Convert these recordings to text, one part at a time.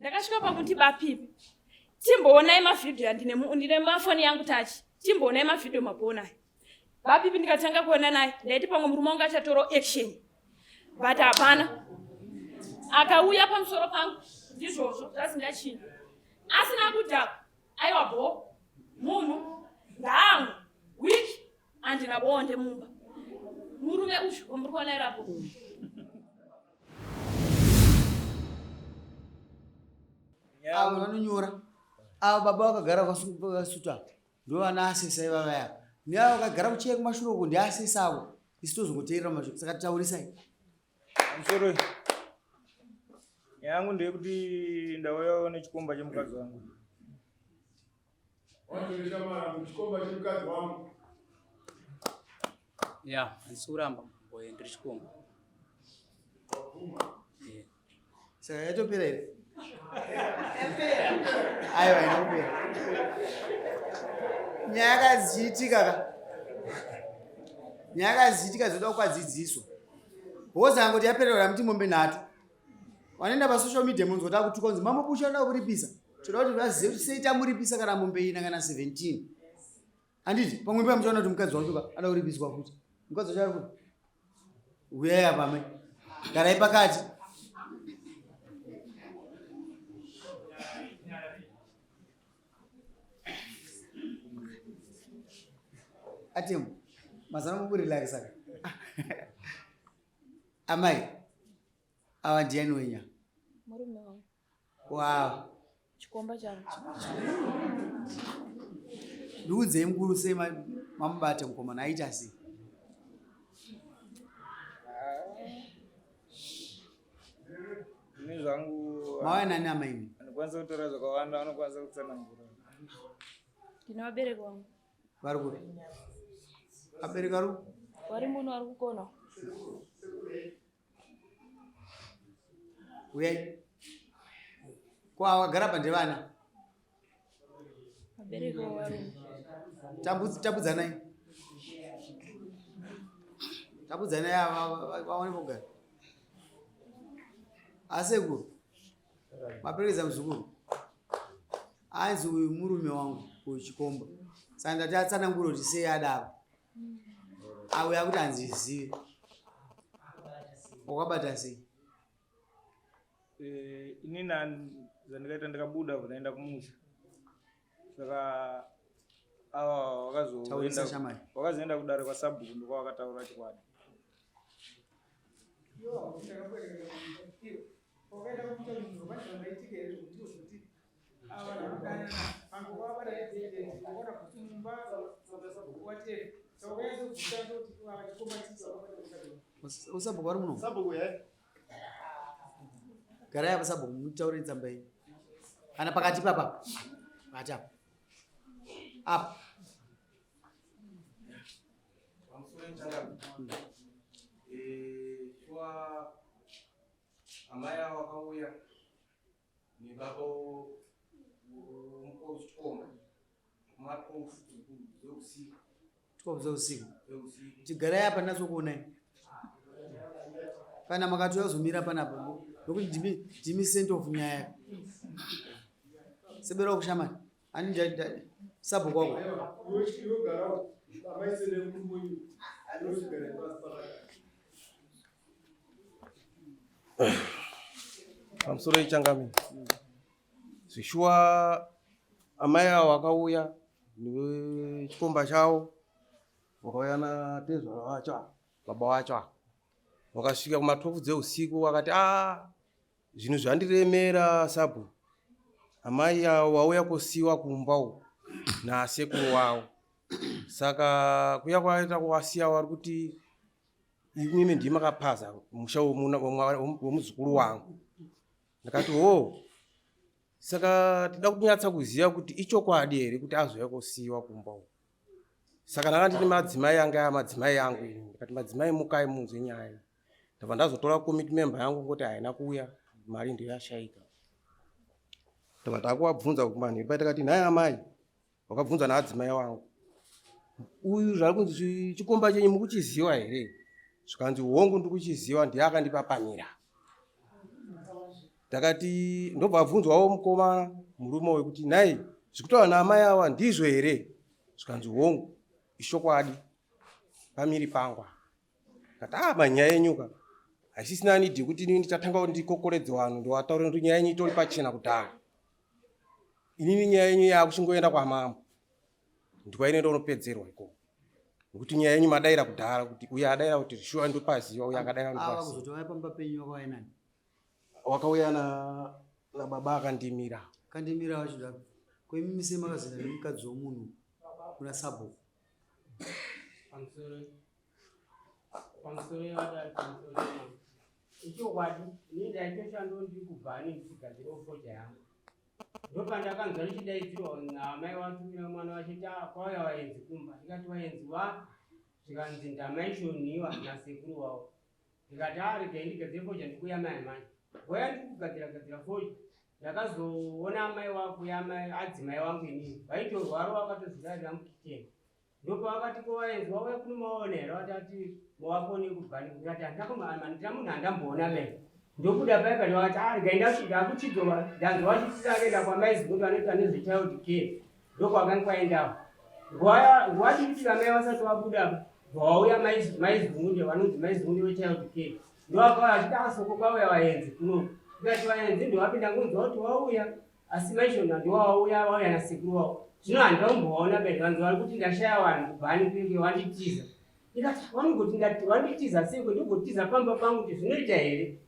Ndakasvika pakuti bapipi. Timboonai mavideo ndine mafoni yangu tachi. Timboonai mavideo mapoonai. Bapipi ndikatanga kuona naye. Ndaiti pamwe murume wangu achatoro action. But hapana. Akauya pamusoro pangu. Ndizvozvo zvazindachini. Asina kudhakwa. Aiwa bo. Munhu ndaamwe. Wiki andina bonde mumba. Murume uyu wamuri kuona irapo. Avo vanonyora. Avo baba vakagara vakasuta. Ndivo vana asesa ivava yavo. Neavo vakagara kucheka kumashure uko ndiasesa avo. Isi tozogoteerera mashure. Saka taurisai. Musoro. Yangu ndeyekuti ndauya nechikomba chemukadzi wangu. Chikomba chemukadzi wangu. Ya, andisuramba boye ndiri chikomba. Saka yatopera here. Aiwa inopera. Nyaya yakaziitika zoda kwadzidziso. Wozanga kuti yaperera muti mombe nhatu. Wanoenda pasocial media munzwa kuti konzi mambo pusha unoda kuripisa. Toda kuti vazive kuti sei tamuripisa kana mombe ina kana 17. Anditi pamwe pamuchaona kuti mukadzi wacho ada kuripiswa futi. Mukadzi wacho ari kuti uyai apa mai. Garai pakati. Atemu, mazana muburi lari saka. Amai, awa ndiani wenya? Murume wangu. Wow. Chikomba changu. Ndiudzei mukuru sei mamubate mukomana aita sei? Ini zvangu Mauya nani amai imi? anokwanisa kutora zvakawanda, anokwanisa kutsanangura. Ndine vabereki wangu. Vari kuri? Abereki vari? Vari muno vari kukona. Uyai. Ko awagara pa ndevana? Vabereki vari. Tabudzanai. Tabudzanai vaone kugara. Asekuru. Mapereza muzukuru. Ainzi uyu murume wangu kuchikomba. Saka ndati atsanangura kuti sei adavo. Auya kuti anzizive. Wakabata sei? Inini zvandikaita ndikabuda ndaenda kumusha. Saka ava wakazoenda kudare kwaSabhuku ndiko wakataura chikwadi. Usabhuku vari muno? Sabhuku ye. Garai apa Sabhuku mutaure tsamba iyi. Kana pakati papa. Pakati apa. Apa. Shwa amaya wakauya ni babo mko chikomba mako zeusiku Tikoza usiku. Chigarai apa nasokuonai. Kana makatoya kuzomira panapa. Nokuti ndimi center of nyaya. Sebera kushamani. Ani ndai Sabhuku wako. Iwe gara amaisene murume anosigara pasi. Pamusoro ichangami. Zvishwa amai avo wakauya nechikomba chavo wakauya natezvara wacho baba wacho wakasvika kuma12 dzeusiku wakati zvinhu zvandiremera Sabhuku. Amai avo wauya kusiwa kumba uko nasekuru wavo. Saka kuya kwaita kuwasiya vari kuti imimi ndimakapaza musha womuzukuru wangu. Ndakati saka tida kunyatsa kuziva kuti ichokwadi here kuti azoya kusiwa kumba uko. Saka ndakati madzimai anga madzimai yangu. Ndikati madzimai mukai munzwe nyaya. Ndabva ndazotora committee member yangu ngoti haina kuuya mari ndiyo yashaika. Ndabva ndakuwabvunza kumani patakati nhai amai wakabvunza naadzimai wangu. Uyu zviri kunzi chikomba chenyu mukuchiziva here? Zvikanzi hongu ndikuchiziva ndiye akandipapanyira. ndakati ndobva bvunzwawo mukoma murume uyu kuti nai zvikutaura naamai ava ndizvo here, zvikanzi hongu ishokwadi pamiri pangwa. Kati manyaya enyuka hasisina nidhi kuti ndichatanga ndikokoredze vanhu ndowataura kuti nyaya yenyu itori pachena kudhara. Inini nyaya yenyu yakuchingoenda kwamambo ndikwaine ndonopedzerwa ikoko. Nokuti nyaya yenyu madaira kudhara kuti uyo adaira kuti shuwa ndopaziva uyo akadaira ndopaziva. Kuzotova pamba penyu wakauya nani? Wakauya na baba akandimira. Kandimira wacho kwemimise makazina nemukadzi womunhu kuna sabo. Pamusoro wadari pamusoro ichokwadi ini ndaitoshando ndiri kubvani ndichigadzira ufoja yangu ndopandakanzwa ndichidaidzirwa naamai watumira mwana wachiti kwauya waenzi kumba. Ndikati waenzi zvikanzi ndamaishoniwa nasekuru wavo. Ndikati regai ndigadzire foja ndikuya mai mai goya ndiri kugadzira foja. Ndakazoona amai wako adzimai wangu inini vaitorwara vakatozvirarira mukicheni. Ndopavakati kowaenzi wauya kunomaonera vatati mawafoni kubvani. Ndikati handita munhu andamboona mene. Ndokuda paikati vakati regai ndakuchidzova ndanzi wachitira kuenda kwamaizimuti vanoita nezvechild care. Ndokwakanga kwaendawo nguva dikitira mai vasati vabuda vauya maizimunde vanonzi maizimunde wechild care. Ndovakauya vachida asoko kwauya vaenzi kuno. Ndikati vaenzi ndovapinda ngunzwa kuti wauya asi maishona ndowauya nasekuru wavo. Zvino handamboona bedi vanzi vari kuti ndashaya vanhu kubvani kunge wanditiza. Ndikati vanongoti wanditiza seko ndogotiza pamba pangu kuti zvinoita here.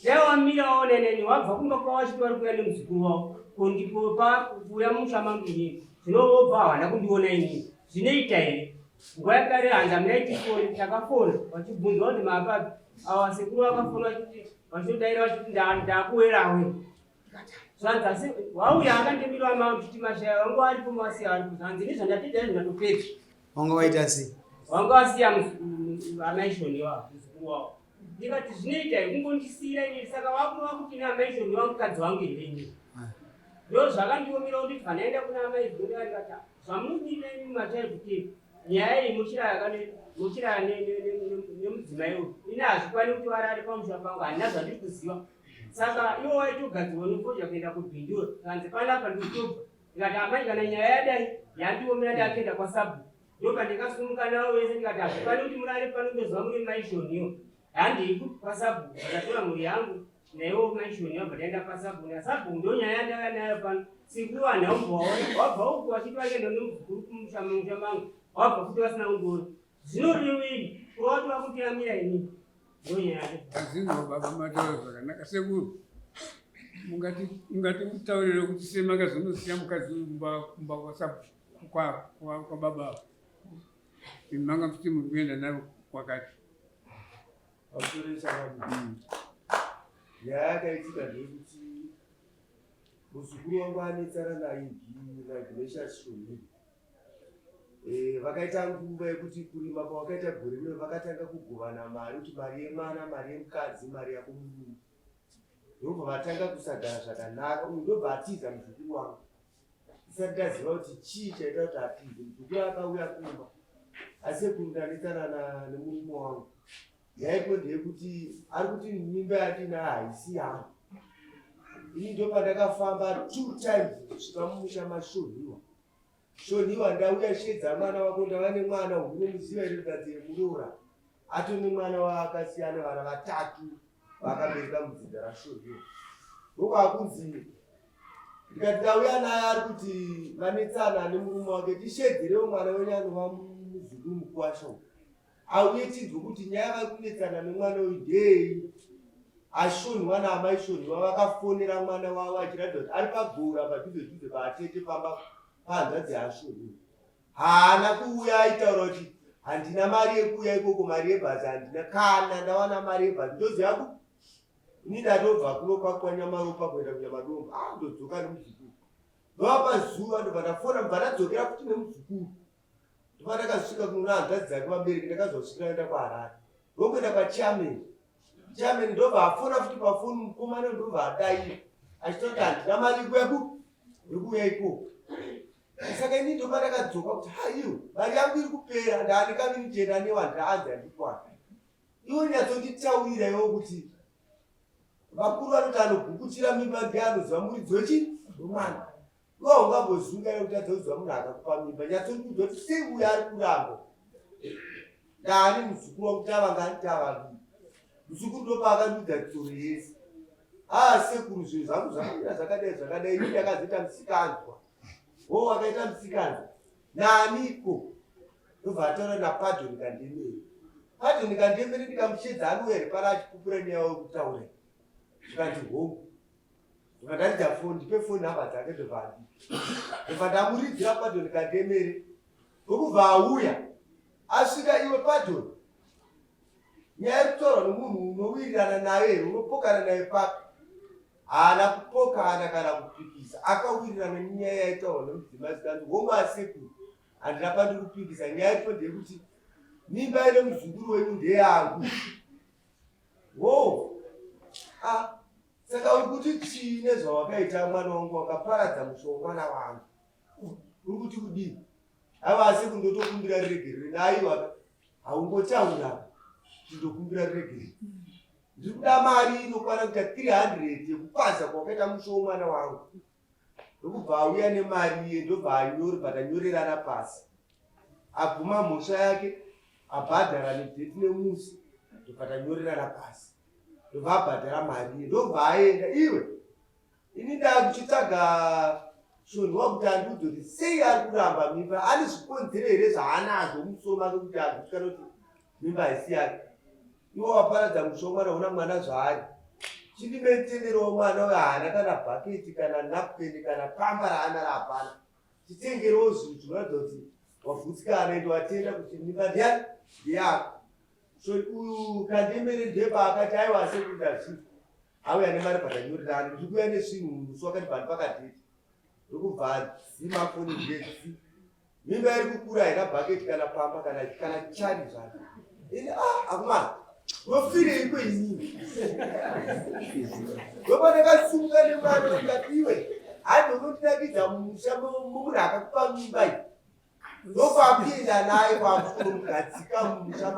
Dai wamirawo neneni wabva kumba kwawachiti vari kuya nemuzukuru wavo kundipopa kuuya musha mangu inini. Zvino wobva havana kundiona inini. Zvinoita here. Nguva yakare hanza munaitifoni takafona vachibvunzwa kuti mapapi ava sekuru vakafona vachitodaira vachiti ndakuwerawe. Zvanzi asi wauya akandimira mauti mashaya wangu ari pomasiya ari kuzanzi ndizvo ndatidai ndatopedza. Wanga waita sei? Wanga wasiya amaishoniwa muzukuru wavo. Ndikati zvinoita kungondisiyira inini saka wakuti neamaishoniwa mukadzi wangu irenyi. Ndo zvakandiomira kuti fanaenda kuna amaizoni ndikati zvamunodira imi machild care nyaya iyi muchiraya nemudzimai uyu ini hazvikwani kuti varari pamusha pangu handina zvandiri kuziva. Saka iwo waitogadzirwa nefoja kuenda kubhindura kanzi panapa ndikutobva. Ndikati amai kana nyaya yadai yandiomira ndakuenda kwasabu. Ndopa ndikasumuka navo vese ndikati hazvikwani kuti murari pano ndozva muri maishoniwo. Handei kwasabu ndakatora mhuri yangu naiwo maishoniwo bva kwasabu. Nasabu ndonyaya yandava nayo pano. Sikuru handambowaona wabva uku wachiti vachienda nemuzukuru kumusha mangu wabva kuti vasina kundiona. Zvinodiwiri kuva kuti vakutiramira inini. Azinwa baba mataura zvakanaka sekuru mungati mutaurire kuti sei makazonosiya mukadzi kumba kwa baba imi manga kuti muri kuenda nayo kwakati. Nyaya yakaitika ndeyekuti muzukuru wangu anetsana naigimeshashoni vakaita nguva yekuti kurima kwavakaita gore rino vakatanga kugovana mari kuti mari yemwana mari yemukadzi mari yako munhu ndobva vatanga kusagara zvakanaka. Uyu ndobva atiza muzukuru wangu isati taziva kuti chii chaita kuti atize. Muzukuru akauya kumba asi kundanetsana nemurume wangu yaiko ndeyekuti ari kuti mimba yatina haisi yangu. Ini ndopandakafamba 2 times kusvika mumusha mashoniwa. Shoniwa ndauya shedza mwana wako ndava nemwana unomuziva here mukadzi yemuroora atone mwana waakasiyana vana 3 vakabereka mudzidza rashoniwa. Ndokwakunzi ndikati ndauya naye ari kuti vanetsana nemurume wake tishedzerewo mwana wenyu anova muzukuru mukuwasho auye tinzwe kuti nyaya vari kunetsana nemwana uyu ndei. Ashonwa naamaishonwa vakafonera mwana wavo achiratidza kuti ari pagora padhuze paatete pamba panzvadzi yaashonwa. Haana kuuya aitaura kuti handina mari yekuuya ikoko mari yebhasi handina kana ndawana mari yebhasi ndoziva kuti ini ndatobva kuno kwakwanyamaropa kuenda kunyamadomba ndodzoka nemuzukuru. Ndova pazuva ndobva ndafona mbva ndadzokera kuti nemuzukuru ndobva ndakasvika kunona hanzvadzi dzake vabereki ndakazosvika enda kwaharare ndokuenda kwachairman. Chairman ndobva afona futi pafoni mukomana ndobva adai achitoti handina mari yekuuya ikoko. Saka ini ndobva ndakadzoka kuti haiwo mari yangu iri kupera ndaandikangi ndichenda newa ndaanzi handikwana. Iwo nyatsonditaurira iwo kuti vakuru vanoti anogukutira mimba ndeanoziva muridzi wechii wemwana. Iwa ungambozunga kuti adzoziva munhu akakupa mimba. Nyatsori kuziva kuti sei uyo ari kurambo. Ndani muzukuru wakuti avangati avaviri. Muzukuru ndopaakandudza tsoro yese. Sekuru zvinhu zvangu zvakamira zvakadai ini ndakazoita musikanzwa. Wo wakaita musikanzwa. Naniko ndobva ataura naPadhoni Kandemere. Padhoni Kandemere ndikamushedza anouya here pana achikupura nyaya yekutaura. Ndikati hongu. Ndikataridza foni, ndipe foni nhamba dzake ndobva ndamuridzira Padhoni Kandemere. Ndokubva auya. Asvika iwe Padhoni. Nyaya yekutaura nomunhu unowirirana naye, unopokana naye papi. Haana kupokana kana kupikisa. Akawirirana nenyaya yaitaurwa nomudzimai zikanzi hongu asekuru. Handina pandiri kupikisa. Nyaya iripo ndeyekuti mimba ine muzukuru wenyu ndeyangu. Saka uri kuti chii nezvawakaita mwana wangu wakaparadza musho womwana wangu. Uri kuti kudii? Ava asekuru ndotokumbira riregerere naiwa haungotaura ndokumbira riregerere. Ndiri kuda mari inokwana kuita 300 yekupaza kwawakaita musho womwana wangu. Ndokubva auya nemari iye ndobva anyorerana pasi. Aguma mhosva yake abhadhara nedheti nemusi ndobva tanyorerana pasi. Ndobva abhadhara mari iye ndobva aenda. Iwe ini ndakuchitsvaga shonwa kuti andiudze kuti sei ari kuramba mimba. Ane zvikonzero here zvaanazvo mumusoro make kuti agutsikana kuti mimba haisi yake. Iwo waparadza musho womwana una mwana zvaari. Chindimetsendero mwana uyo haana kana bhaketi kana napkeni kana pamba raanaro hapana. Chitengerewo zvinhu zvinoratidza kuti wavhutsikana ende watenda kuti mimba ndiyani ndeyako. So uyu Kandemere ndepaakati aiwa sekunda chifu. Auya nemari patanyorerana. Ndiri kuuya nezvinhu musi wakati bhani pakadheti. Ndokubva dzima foni ndedzi. Mimba iri kukura haina bhaketi kana pamba kana chari zvake. Ini akumana. Wofirei kwenini? Ndoba ndakasunga nemwana ndikatiwe. Haindonondinakidza mumusha munhu akakupa mimba iyi. Ndopapinda naye kwamugadzika mumusha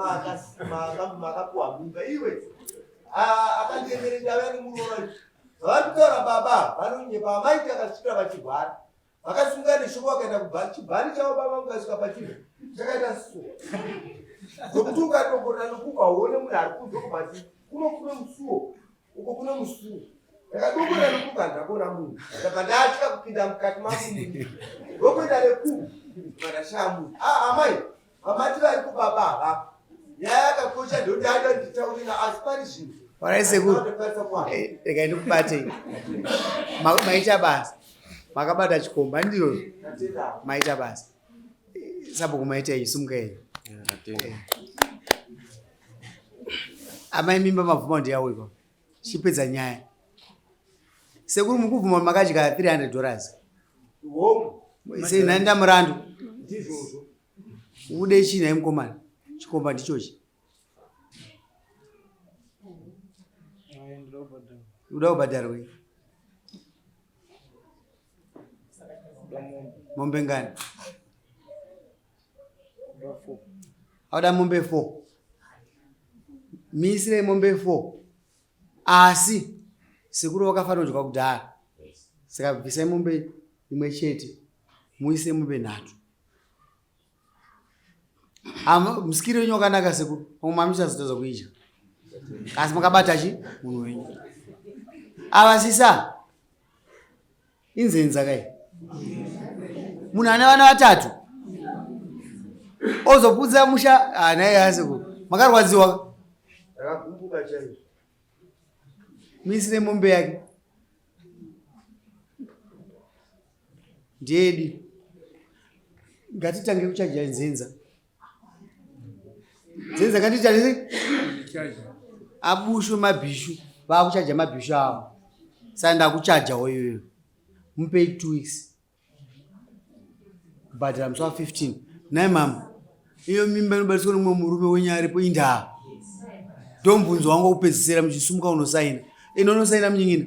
makapuwa mimba. Iwe akandemere ndava nemuroora. Vari kutaura baba vanonyepa amaiti akasvika pachigwara. Vakasunga neshoko vakaenda kubhari. Chibhari chavo baba mukasvika pachiro chakaita so. Zokuti ukatongorana nokubva uone munhu ari kunze kubati kuno kune musuwo uko kune musuwo. Ndakadongorana nokubva ndakuona munhu ndabva ndatya kupinda mukati mamunhu ndokuenda nekubva ndashambuka. Amai vamati vari kubaba havapo. Nyaya yakakosha ndodada nditaurira asi pari zvinhu. Warai sekuru. Rega ndikubate. Maita basa. Makabata chikomba ndiro. Maita basa. Sabhuku maita isumuka here. Amai mimba mabvuma ndiyawo ipo. Chipedza nyaya. Sekuru mukubvuma makadya $300. Hongu. Sei nanda murandu. Ndizvozvo. Ude chini mukomana. Chikomba ndichochi. Uda ubhadharwe. Mombe ngani? Auda mombe 4. Misire mombe 4. Asi sekuru wakafanira kudya kudhara. Saka bvisai mombe imwe chete. Muise mombe 3. Musikiro wenyu wakanaka sekuru. Pamwe zitoza kuidya. Asi makabata chi munhu wenyu. Avasisa. Inzenza kai. Munhu ane vana 3. Ozopudza musha naye asekuru. Makarwadziwa. Ndakagumbuka chaizvo. Misire mombe yake. Ndedi. Ngatitange kuchaja nzenza. Nzenza ngatitange abushu mabhishu. Vakuchaja mabhishu avo. Sanda kuchaja wewe. Mupe 2 weeks. Bhadhara musi wa15. Naye mama. Iyo mimba inobatiswa nomumwe murume wenyaripo indaa. Ndomubvunzo wangu wokupedzisira muchisumuka unosaina. Unosaina munyingina.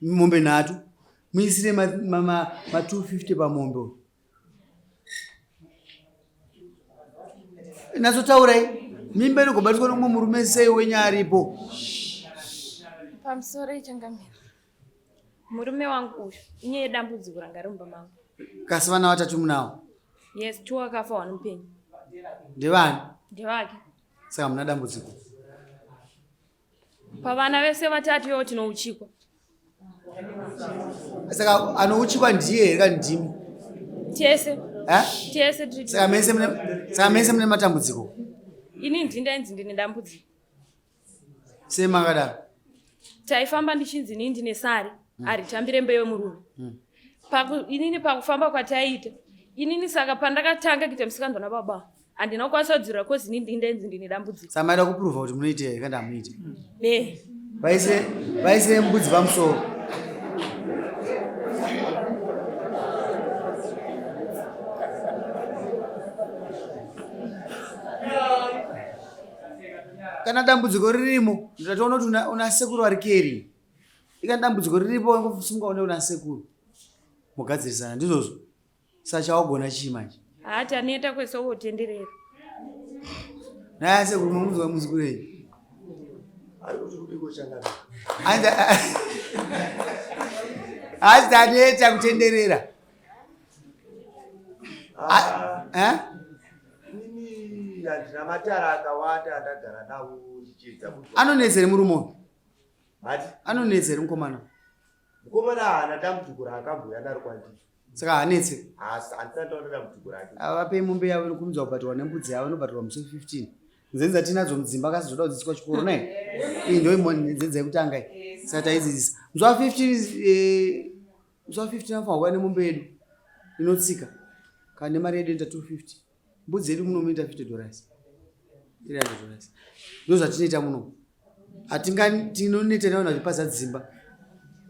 Mombe 3. Muisire ma 250 pamombe. Nazotaurai. Mimba inobatiswa nomumwe murume sei wenyaripo. Pamusoro ichangamira. Murume wangu uyu inyaya dambudziko ranga rumba mangu. Kasi vana vatatu munavo? Yes, 2 akafa wanupenyu. Ndevani? Ndevake. Saka muna dambudziko. Pavana vese vatatu ivo tinouchikwa. Saka anouchikwa ndiye here kana ndimi? Tese. Tese tiri. Saka mese mune matambudziko? Ini ndindainzi ndine dambudziko. Sei mangadaro? Taifamba ndichinzi ini ndine sari aritambire mbeu murume. Inini pakufamba kwataita. Inini saka pandakatanga kuita musikanzwa nababa. Andina kukwanisa kudzura kozi ini ndindainzi ndine dambudziko. Saka maida kuprova kuti munoita here kana hamuiti? Ne. Vaise mbudzi pamusoro. Kana dambudziko ririmo ndatoona kuti una sekuru ari keri. Ikana dambudziko riripo ngosungaone una sekuru. Mugadzirisana ndizvozvo. Sacha wagona chii manje? Hati aneta kwese wotenderera. Naye sekuru mumuzwa muzikurei. Ari kuti kudiko changamira. Asi taneta kutenderera. Inini handina matara akawanda andagara nawo ndichiedza kuti Anonetsere murume. Hati Anonetsere mukomana. mukomana haana dambudziko raakambouya naro kwandiri. Saka hanetse. Asi handisati ndaona dambudziko rake. Avape mombe yavo nokumudza kubatirwa nembudzi yavo inobatirwa musi 15. Nzenza tinadzo mudzimba kasi zvoda kudzidziswa chikoro naye. Iyi ndio nzenza yekutanga iyi. Saka taidzidzisa. Muzwa 15 anofanira kuva nemombe yedu inotsika. Kana nemari yedu inoita 250. Mbudzi yedu muno inoita $50. $300. Ndizvo zvatinoita muno. Tinoneta nayo nachipaza dzimba.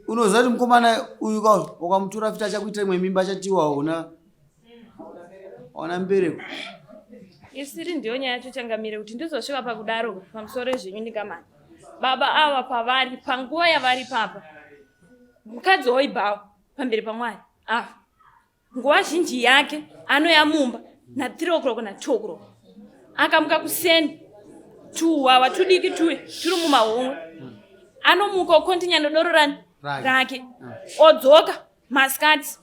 Unoziva kuti mukomana uyu kauno ukamutora futi achakuitira imwe mimba achatiwa ona mbereko. Isiri ndiyo nyaya yacho changamire kuti ndizosvika pakudaro pamusoro zvenyu ndikamani. Baba ava pavari panguva yavari papa. Mukadzi woibhawa pamberi paMwari. Nguva zhinji yake anoya mumba na 3 o'clock na 2 o'clock. Akamuka kuseni tuwawa tudiki tuwe turi mumahomwe. Anomuka okontinya nodoro rake. Odzoka masikati.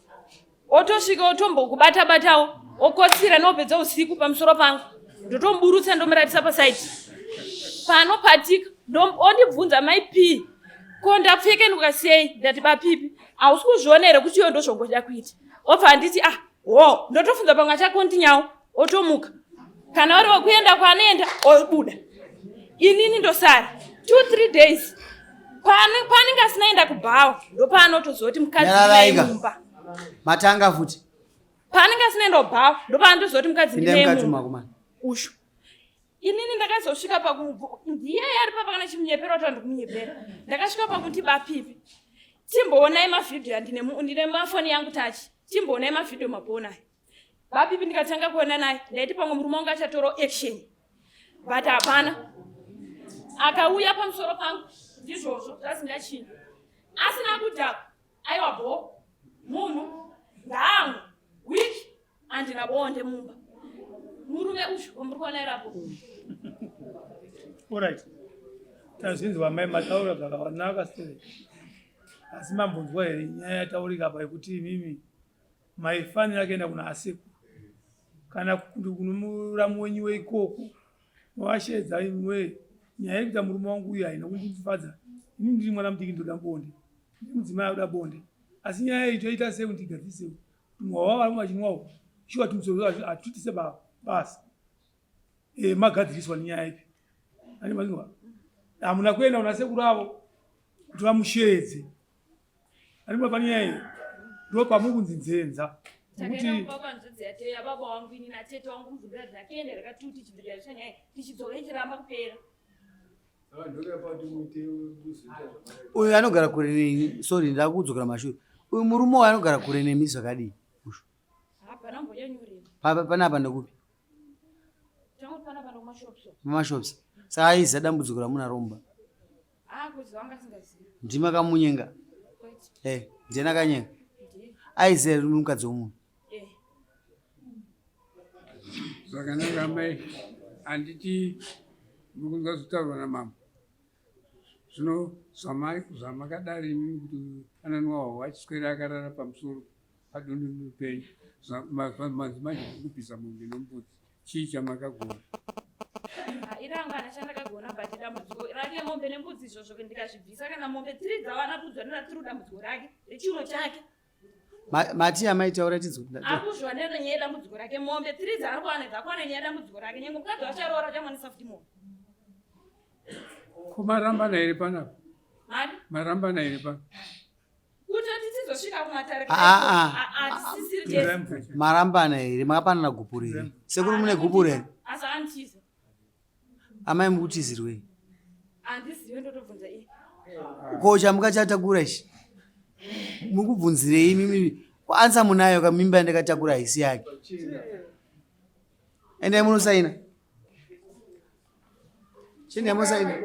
Otosvika otombokubata-batawo. Okotsira nopedza usiku pamusoro pangu. Ndotomburutsa ndomuratisa pasaiti. Panopatika ondibvunza maipi. Ko ndapfeke ndikasei ndati bapipi. Hausi kuzvionera kuti iyo ndozvongoda kuita. Obva handiti ndotofunza pamwe achakontinyawo otomuka. Kana vari wekuenda kwaanoenda obuda. Inini ndosara 2-3 days. Panenge asinaenda kubhawa ndopaanotozoti mukadzi ndine mumba. Matanga futi. Panenge asinaenda kubhawa ndopaanotozoti mukadzi ndine mumba. Usho. Inini ndakazosvika ndiye ari papa kana chimunyepera kuti ndikumunyepera. Ndakasvika pakuti bapipi. Timboonai mavhidhiyo ndine mafoni yangu tachi. Timboonai mavhidhiyo mabonai. Bapipi ndikatanga kuona naye ndaiti pamwe murume wangu achatoro action. But hapana. Akauya pamusoro pangu ndizvozvo zvasingachini. Asina kudhakwa. Aiwa bo. Munhu ngaamwe wiki andina bonde mumba. Murume usho muri kuona irapo. Alright. Tazvinzwa mai mataura zvakanaka sei. Asi mambonzwa here nyaya yataurika apa yekuti imimi maifanira kuenda kuna asekuru. Kana kuti kuno muramu wenyu weikoko. Mwashedza imwe nyaya yekuti murume wangu uyu haina kundifadza. Ini ndiri mwana mudiki ndoda bonde. Ndiri mudzimai anoda bonde. Asi nyaya iyi toita sei kuti igadzise. Mwawa vari mwachinwawo. Shuwa timusoro atutise basa. Magadziriswa nenyaya ipi. Ani mazingwa. Hamuna kuenda kuna sekuru avo kuti vamushedze. Ani mapanya iyi. Ndo pamukunzinzenza. Takaenda kubaba nzodziyateya baba wangu ini na tete wangu mvura dzakaenda rakatuti chibhedhlera chanyaya tichidzoka ichiramba kupera. Uyu anogara kure neni. Sorry ndakudzokera mashure. Uyu murume uyu anogara kure nemi zvakadii? Hapana mbonyanyurira. Panapa ndakupi? Tangu panapa ndo kumashops. Mumashops. Saka aiziva dambudziko ramuna romba. Kuziva wanga singazivi. Ndima kamunyenga. Ndiyena kanyenga. Aiziva riri mukadzi womunhu. Zvakanaka mai handiti mukunzwa zvitaurwa namama. zvino zama kadari inini kuti ananiwawo achiswera akarara pamusoro padundundu penyu manje kupisa mombe nombudzi chii chamakagona iranga chandakagona but dambudziko rake mombe nembudzi izvozvo ndikazvibvisa kana mombe 3 dzawana kudzwa ndatiri dambudziko rake rechiuno chake mati amaitaura tidzo akuzviwa nenyaya yedambudziko rake mombe 3 dzaari kuwana dzakwana nyaya yedambudziko rake nyengo mukadzi wacharoora chamwanisa futi mombe kumarambana here panapa mari marambana here pana kuti tizosvika kumatare marambana here makapanana gupu riri sekuri mune gupu rere asi antiza amai mukutizirwei handizive ndotobvunza iye kocha mukachatakura ichi mukubvunzirei mimi kuansa munayo kamimba ndakatakura haisi yake endai munosaina chini yamusaina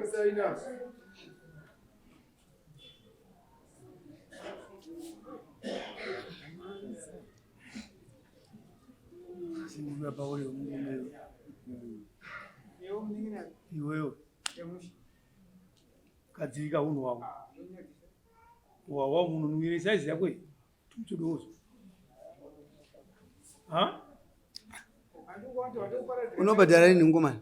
iwewe kadzirika unhu wako wawa munhu nwire saizi yako iyi tumuchodozo unobhadhara rini ngomani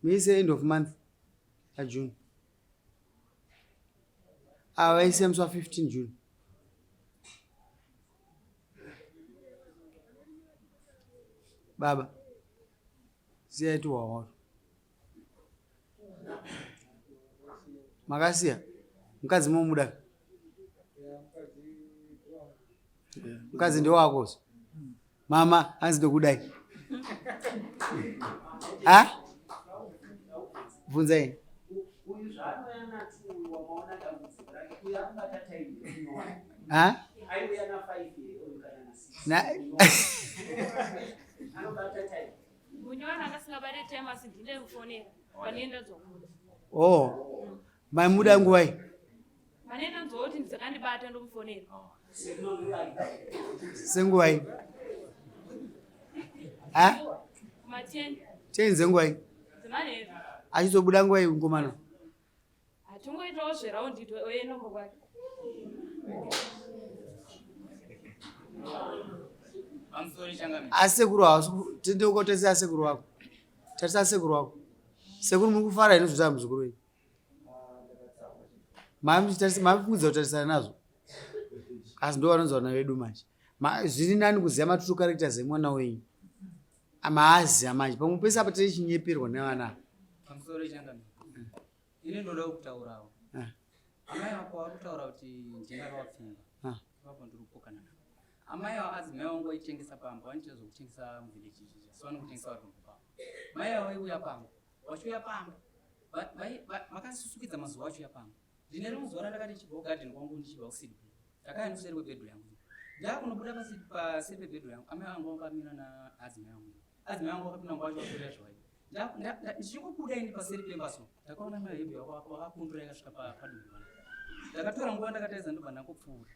mise end of month ajune avaisemswa 15 june baba siyaiti wawato makasiya mukadzi momuda mukadzi ndewakoso mama anzi ndokudai bvunzai munywana akasingabate time asi ndine kufonera panoenda dzokuda maimuda nguvai panoenda nzoti dzakandibata ndomufonera senguvai mateni chenze nguvai dzemanheru achizobuda nguvai ngomana hatingoitawo zveraundi oendombo kwake asekuru hausi tendeukotarisa asekuru wako tarisa asekuru wako sekuru muri kufara ino zvozva muzukuru wenyu mavipudza kutarisana nazvo asi ndo vanonzi vana vedu manje zviri nani kuziva matutu characters emwana wenyu maaziya manje pamwe pese apa tiri chinyeperwa nevana pamusoro ichangami ini ndoda kutaurawo amai vako vari kutaura kuti ndingakawapfinga ipapo ndiri kupokana navo amai avo adzimai vangu vaitengesa pamba vaniita zvokutengesa muvileji izvizvi so vanokutengesa vatombo pamba mai avo vaiuya pamba vachiuya pamba makasisusukidza mazuva achiuya pamba ndine rimwe zuva randakati ndichibva kugadheni kwangu ndichibva kusiri ndakaya noseri kwebhedho yangu ndakunobuda paseri pebhedho yangu amai vangu vakamira naadzimai vangu adzimai vangu vakapinda ngwacho vatorera zvavai ndichikubuda ini paseri pembaso ndakaona mahebhi vakakundura yakasvika padumbu pana ndakatora nguva ndakataedza ndobva ndangopfuura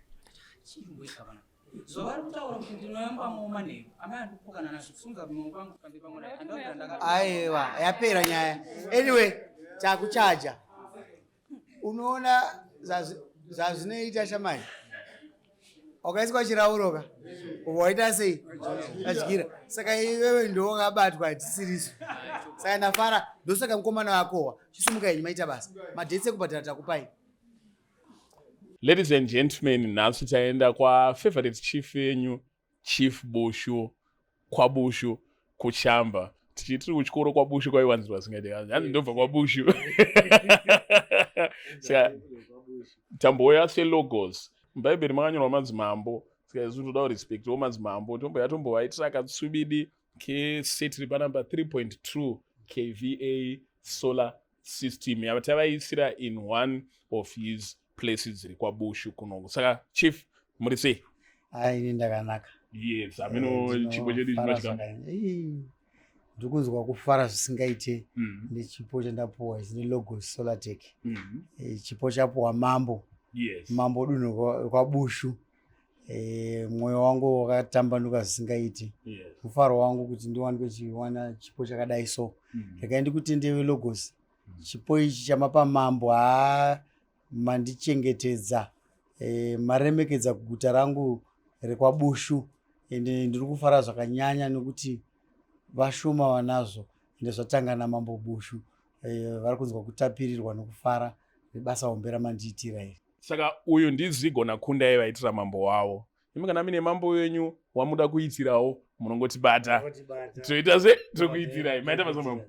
chirumboika pana zvavari kutaura kuti ndinoyambamo manheru amai andikupokana nazvo kusunga mumwe kwangu pambe pamwe aiwa yapera nyaya anyway takuchaja unoona zvazvinoita shamai wakaiswa chirauroka waita sei adyira saka iwewe ndowakabatwa hatisiriso saka ndafara ndosaka mukomana wakowa chisumuka yenyu maita basa madhetsi ekubhadhara takupai. Ladies and gentlemen, nhasi taenda favorite chief yenyu Chief Bushu kwaBushu kuchamba tichitiri kuchikoro kwaBushu kwaiwanzirwa singade hanzi ndobva kwaBushu saka tambouya selogos mubhaibheri makanyorwa madzimambo saka isu toda kurespectawo madzimambo tombovaitira katsvibidi keseti ripanamba 3.2 kva solar system yava tavaisira in one of his places dziri kwaBushu kunongo. Saka chief muri sei? Ini ndakanaka. Yes, ameno chipo chedu chinochika. Ndikunzwa kufara zvisingaite nechipo chandapuwa chine logo Solartech. Chipo chapuwa mambo. Yes. Mambo dunhu kwaBushu. mwoyo wangu wakatambanuka zvisingaiti. Mufaro wangu kuti ndiwanikwe chiwana chipo chakadai so. Regai ndikutendewe Logos. Chipo ichi chamapa mambo mandichengetedza maremekedza kuguta rangu rekwaBushu, ende ndiri kufara zvakanyanya nekuti vashoma vanazvo ende zvatanga naMambo Bushu. Vari kunzwa kutapirirwa nokufara nebasa hombe ramandiitira iri. Saka uyu ndiZigo naKundai vaitira mambo wavo. Imi kana mine mambo wenyu wamuda kuitirawo munongotibata. Toita se tokuitirai. Maita basa mambo.